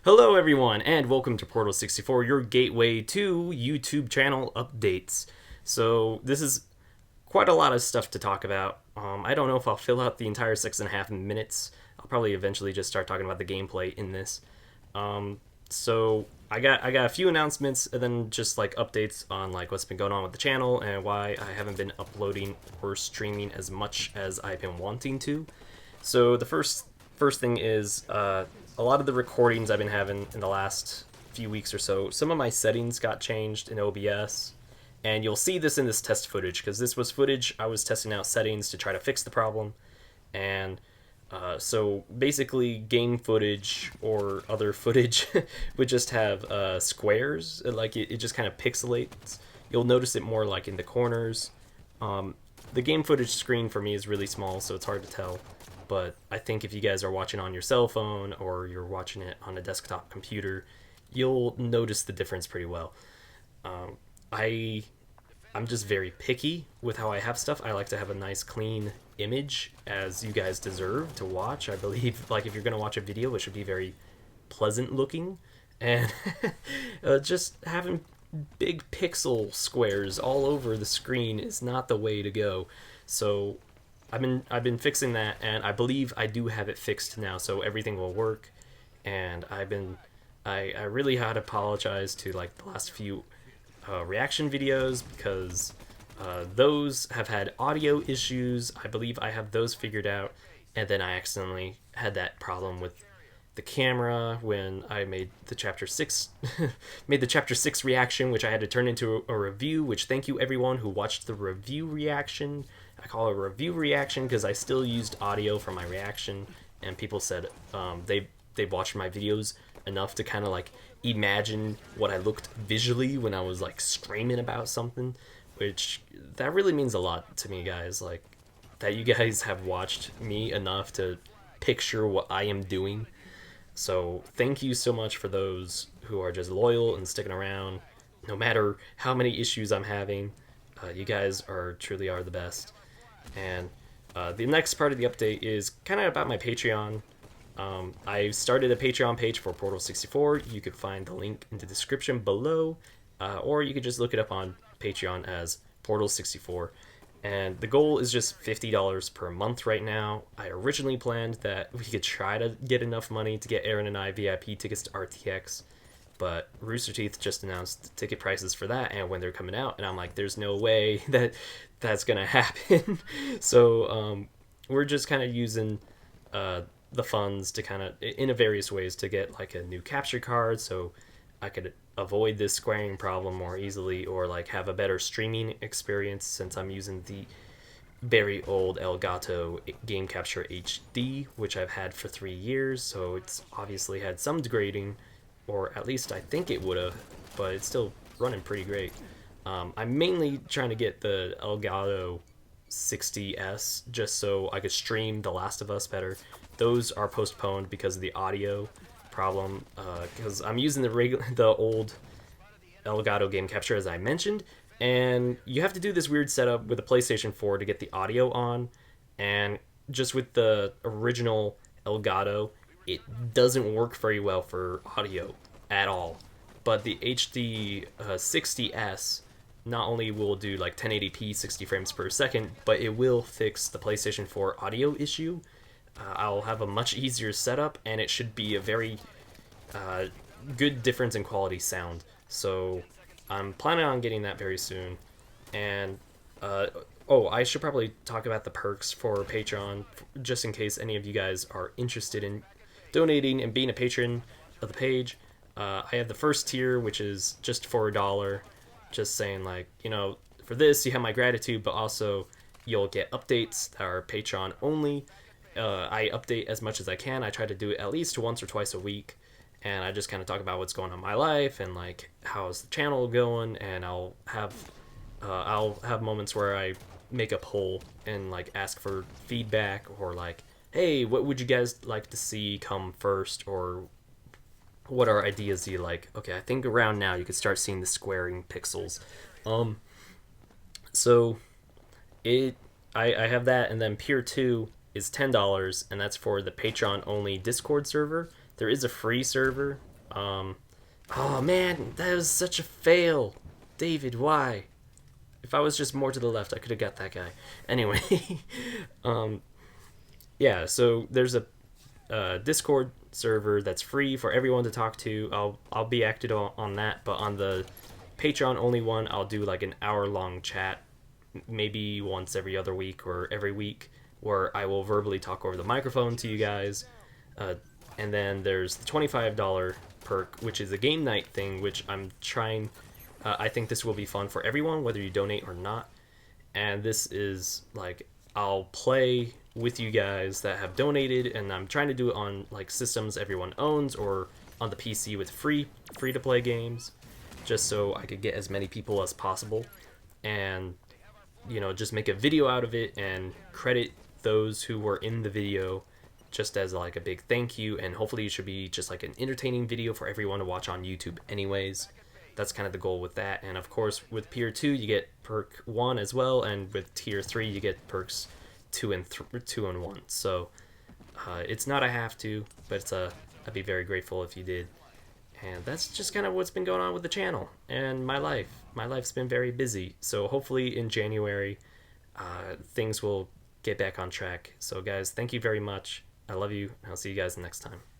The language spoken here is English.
Hello, everyone, and welcome to Portal 64, your gateway to YouTube channel updates. So, this is quite a lot of stuff to talk about. I don't know if I'll fill out the entire 6.5 minutes. I'll probably eventually just start talking about the gameplay in this. So, I got a few announcements and then just like updates on like what's been going on with the channel and why I haven't been uploading or streaming as much as I've been wanting to. So, the first thing is a lot of the recordings I've been having in the last few weeks or so, some of my settings got changed in OBS, and you'll see this in this test footage, because this was footage I was testing out settings to try to fix the problem, and so basically game footage or other footage would just have squares, like it just kind of pixelates. You'll notice it more like in the corners. The game footage screen for me is really small, so it's hard to tell. But I think if you guys are watching on your cell phone or you're watching it on a desktop computer, you'll notice the difference pretty well. I'm just very picky with how I have stuff. I like to have a nice clean image, as you guys deserve to watch. I believe, like, if you're gonna watch a video, it should be very pleasant looking, and just having big pixel squares all over the screen is not the way to go. So I've been fixing that, and I believe I do have it fixed now, so everything will work. And I really had to apologize to like the last few reaction videos, because those have had audio issues. I believe I have those figured out, and then I accidentally had that problem with the camera when I made the chapter 6 made the chapter 6 reaction, which I had to turn into a review, which thank you everyone who watched the review reaction. I call it a review reaction because I still used audio for my reaction, and people said they've watched my videos enough to kind of like imagine what I looked visually when I was like screaming about something, which that really means a lot to me, guys. Like, that you guys have watched me enough to picture what I am doing. So thank you so much for those who are just loyal and sticking around, no matter how many issues I'm having. You guys truly are the best. And the next part of the update is kind of about my Patreon. I started a Patreon page for Portal 64. You could find the link in the description below, or you could just look it up on Patreon as Portal 64. And the goal is just $50 per month right now. I originally planned that we could try to get enough money to get Aaron and I VIP tickets to RTX, but Rooster Teeth just announced the ticket prices for that and when they're coming out, and I'm like, there's no way that that's gonna happen. So we're just kind of using the funds to kind of, in a various ways, to get like a new capture card so I could avoid this squaring problem more easily, or like have a better streaming experience, since I'm using the very old Elgato Game Capture HD, which I've had for 3 years, so it's obviously had some degrading, or at least I think it would have, but it's still running pretty great. I'm mainly trying to get the Elgato 60S just so I could stream The Last of Us better. Those are postponed because of the audio problem, because I'm using the old Elgato Game Capture, as I mentioned, and you have to do this weird setup with a PlayStation 4 to get the audio on, and just with the original Elgato, it doesn't work very well for audio at all. But the HD 60S not only will do like 1080p 60 frames per second, but it will fix the PlayStation 4 audio issue. I'll have a much easier setup, and it should be a very good difference in quality sound. So I'm planning on getting that very soon. And I should probably talk about the perks for Patreon, just in case any of you guys are interested in donating and being a patron of the page. I have the first tier, which is just for $1, just saying, like, for this you have my gratitude, but also you'll get updates that are Patreon only. I update as much as I can. I try to do it at least once or twice a week, and I just kind of talk about what's going on in my life and like how's the channel going. And I'll have moments where I make a poll and like ask for feedback, or like, hey, what would you guys like to see come first, or what are ideas you like? Okay, I think around now you could start seeing the squaring pixels. So I have that, and then Pier 2 is $10, and that's for the Patreon only Discord server. There is a free server Oh man, that was such a fail. David, why? If I was just more to the left, I could have got that guy. Anyway, um, yeah. So there's a Discord server that's free for everyone to talk to. I'll be active on that, but on the Patreon only one, I'll do like an hour-long chat, maybe once every other week or every week, where I will verbally talk over the microphone to you guys. And then there's the $25 perk, which is a game night thing, which I'm trying. I think this will be fun for everyone, whether you donate or not. And this is like I'll play with you guys that have donated, and I'm trying to do it on like systems everyone owns or on the PC with free to play games, just so I could get as many people as possible, and just make a video out of it and credit those who were in the video just as like a big thank you. And hopefully it should be just like an entertaining video for everyone to watch on YouTube anyways. That's kind of the goal with that. And of course with tier 2 you get perk 1 as well, and with tier 3 you get perks 2 and 1. So it's not a have to, but I'd be very grateful if you did. And that's just kind of what's been going on with the channel and my life. My life's been very busy, so hopefully in January things will get back on track. So guys, thank you very much. I love you, and I'll see you guys next time.